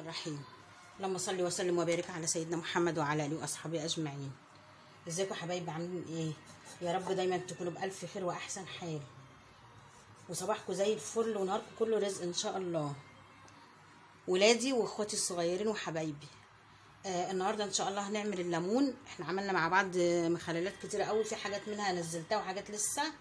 الرحيم. اللهم صل وسلم وبارك على سيدنا محمد وعلى اله واصحابه اجمعين. ازيكم يا حبايبي، عاملين ايه؟ يا رب دايما تكونوا بالف خير واحسن حال، وصباحكم زي الفل ونهاركم كله رزق ان شاء الله. ولادي واخواتي الصغيرين وحبايبي، النهارده ان شاء الله هنعمل الليمون. احنا عملنا مع بعض مخللات كتيره قوي، في حاجات منها نزلتها وحاجات لسه.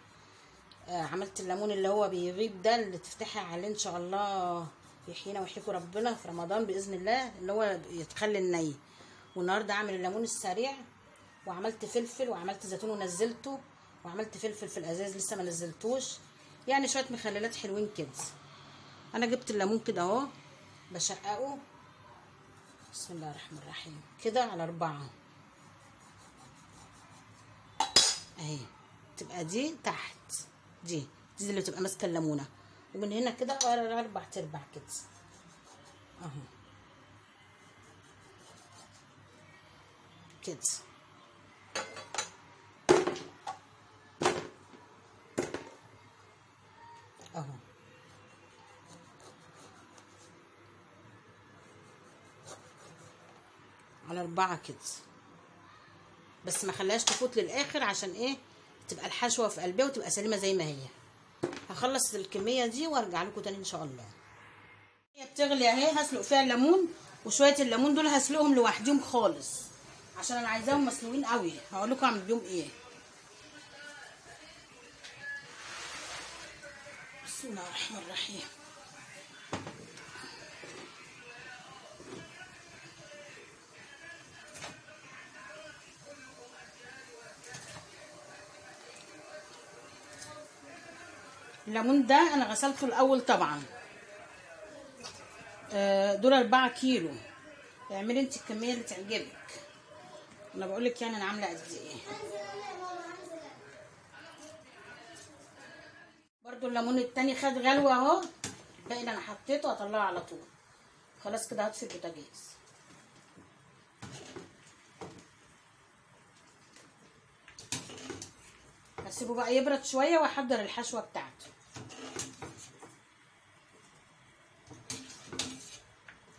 عملت الليمون اللي هو بيغيب ده، اللي تفتحي عليه ان شاء الله يحيينا ويحييكم ربنا في رمضان باذن الله، اللي هو يتخلي الني. والنهارده اعمل الليمون السريع، وعملت فلفل وعملت زيتون ونزلته، وعملت فلفل في الازاز لسه ما نزلتوش، يعني شويه مخللات حلوين كده. انا جبت الليمون كده اهو، بشققه بسم الله الرحمن الرحيم كده على 4 اهي، تبقى دي تحت، دي اللي تبقى ماسكه الليمونه، ومن هنا كده 4 كده اهو كده. اهو على 4 كده، بس ما خليهاش تفوت للاخر عشان ايه؟ تبقى الحشوه في قلبها وتبقى سليمه زي ما هي. هخلص الكميه دي وارجع لكم تاني ان شاء الله. هي بتغلي اهي، هسلق فيها الليمون، وشويه الليمون دول هسلقهم لوحدهم خالص عشان انا عايزاهم مسلوقين قوي. هقول لكم اعمل بيهم ايه. بسم الله الرحمن الرحيم. الليمون ده انا غسلته الاول طبعا. دول 4 كيلو. اعملي انت الكميه اللي تعجبك، انا بقول لك يعني انا عامله قد ايه. برضو الليمون التاني خد غلوه اهو، الباقي اللي انا حطيته هطلعه على طول. خلاص كده هطفي البوتاجاز. هسيبه بقى يبرد شويه واحضر الحشوه بتاعته.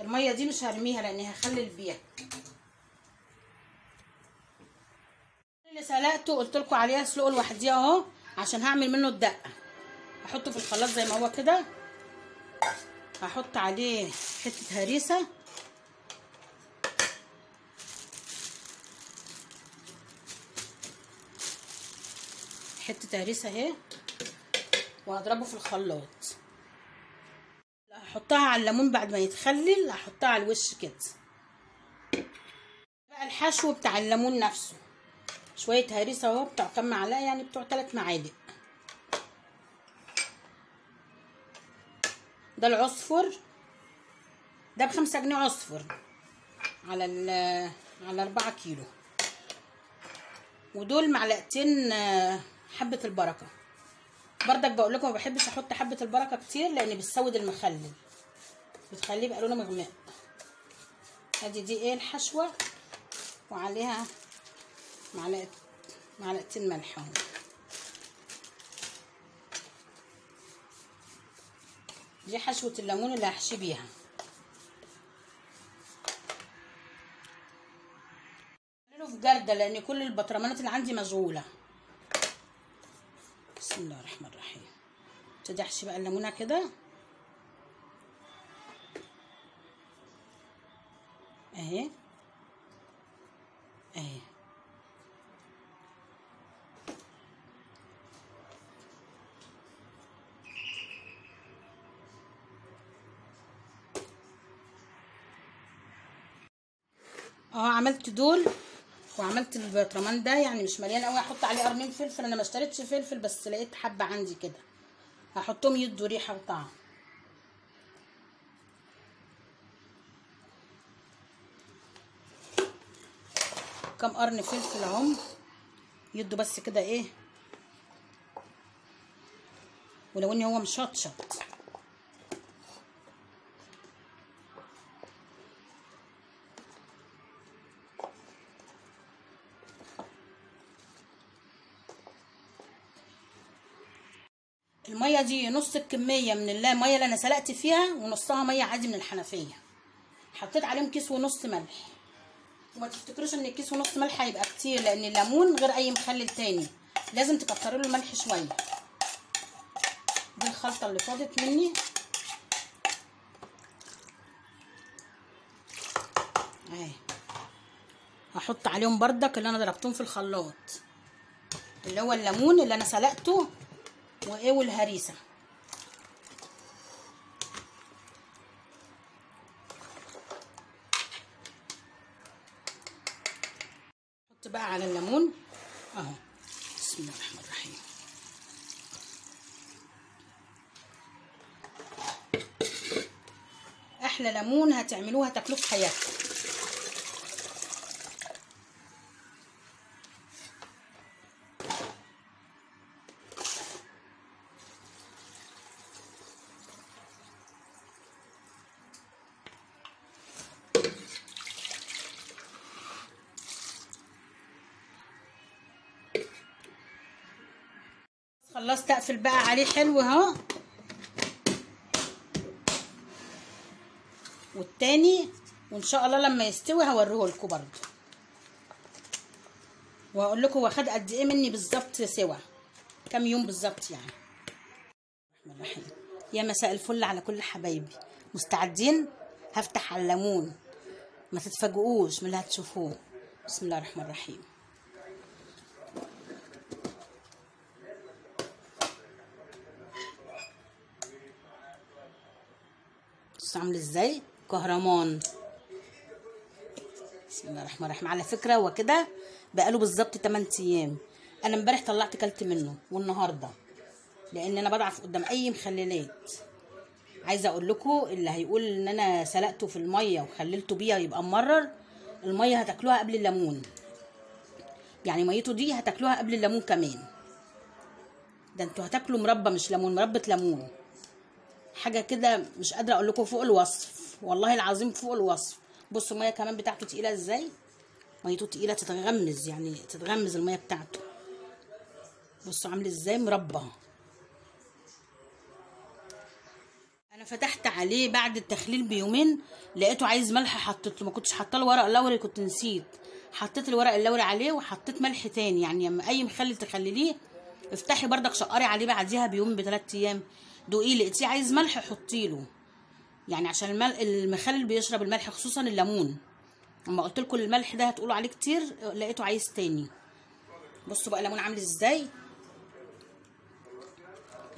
الميه دي مش هرميها لاني هخلل بيها. اللي سلقته قلت لكم عليها اسلقه لوحديها اهو، عشان هعمل منه الدقه. هحطه في الخلاط زي ما هو كده. هحط عليه حته هريسه، حته هريسه اهي، وهضربه في الخلاط. هحطها على الليمون بعد ما يتخلل، هحطها على الوش كده. بقى الحشو بتاع الليمون نفسه شويه هريسه اهو، بتوع كام معلقه يعني؟ بتوع 3 معالق. ده العصفر ده ب5 جنيه عصفر على 4 كيلو. ودول معلقتين حبه البركه. بردك بقول لكم ما بحبش احط حبه البركه كتير لان بتسود المخلل، بتخليه يبقى لونه مغمق. ادي دي ايه الحشوه، وعليها معلقتين ملح اهو. دي حشوه الليمون اللي هحشي بيها. في جردة لان كل البطرمانات اللي عندي مشغوله. بسم الله الرحمن الرحيم. ابتدي احشي بقى الليمونه كده اهي اهي. عملت دول وعملت البطرمان ده، يعني مش مليان قوي. هحط عليه قرنين فلفل، انا ما اشتريتش فلفل بس لقيت حبه عندي كده، هحطهم يدوا ريحه وطعم. كام قرن فلفل اهم يدوا بس كده ايه، ولو ان هو مشطشط. الميه دي نص الكميه من الميه اللي انا سلقت فيها، ونصها ميه عادي من الحنفيه. حطيت عليهم كيس ونص ملح، وما تفتكروش ان الكيس ونص ملح هيبقى كتير، لان الليمون غير اي مخلل تاني لازم تكتروا له الملح شويه. دي الخلطه اللي فاضت مني اهي. هحط عليهم بردك اللي انا ضربتهم في الخلاط، اللي هو الليمون اللي انا سلقته وايه والهريسه. حط بقى على الليمون اهو. بسم الله الرحمن الرحيم. احلى ليمون هتعملوه هتاكلوه في حياتكم. خلصت اقفل بقى عليه حلو اهو. والتاني وان شاء الله لما يستوي هوريه لكم برضه، وهقول لكم هو خد قد ايه مني بالظبط سوا، كام يوم بالظبط يعني. الرحمن الرحيم. يا مساء الفل على كل حبايبي. مستعدين؟ هفتح على الليمون، ما تتفاجئوش من اللي هتشوفوه. بسم الله الرحمن الرحيم. بصوا عامل ازاي كهرمان. بسم الله الرحمن الرحيم. على فكره هو كده بقاله بالظبط 8 ايام. انا امبارح طلعت كلت منه والنهارده، لان انا بضعف قدام اي مخللات. عايزه اقول لكم اللي هيقول ان انا سلقته في الميه وخللته بيها يبقى ممرر، الميه هتاكلوها قبل الليمون، يعني ميته دي هتاكلوها قبل الليمون كمان. ده انتوا هتاكلوا مربى مش ليمون، مربى ليمون، حاجه كده مش قادره اقول لكم، فوق الوصف والله العظيم فوق الوصف. بصوا الميه كمان بتاعته تقيله ازاي، ميته تقيله تتغمز، يعني تتغمز الميه بتاعته. بصوا عامل ازاي مربى. انا فتحت عليه بعد التخليل بيومين لقيته عايز ملح، حطيت له، ما كنتش حاطه له ورق اللوري، كنت نسيت، حطيت الورق اللوري عليه وحطيت ملح تاني. يعني لما اي مخلل تخلليه افتحي بردك شقري عليه بعديها بيوم ب3 ايام، دوقيه لقيتيه عايز ملح حطي له، يعني عشان المخلل بيشرب الملح، خصوصا الليمون. اما قلت لكم الملح ده هتقولوا عليه كتير، لقيته عايز تاني. بصوا بقى الليمون عامل ازاي،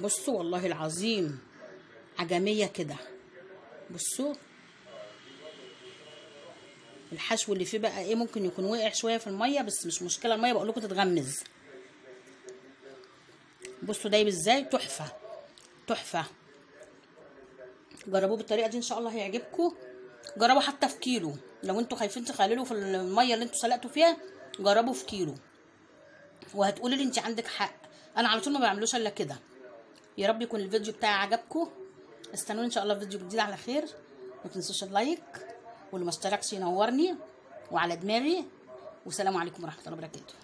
بصوا والله العظيم عجميه كده. بصوا الحشو اللي فيه بقى ايه، ممكن يكون وقع شويه في الميه بس مش مشكله، الميه بقول لكم تتغمز. بصوا دايب ازاي، تحفه تحفه. جربوه بالطريقه دي ان شاء الله هيعجبكم. جربوا حتى في كيلو، لو انتوا خايفين تخللوا في الميه اللي انتوا سلقتوا فيها جربوا في كيلو وهتقولوا لي انت عندك حق. انا على طول ما بعملوش الا كده. يا رب يكون الفيديو بتاعي عجبكم. استنوني ان شاء الله في فيديو جديد على خير. ما تنسوش اللايك، واللي ما اشتركش ينورني وعلى دماغي. والسلام عليكم ورحمه الله وبركاته.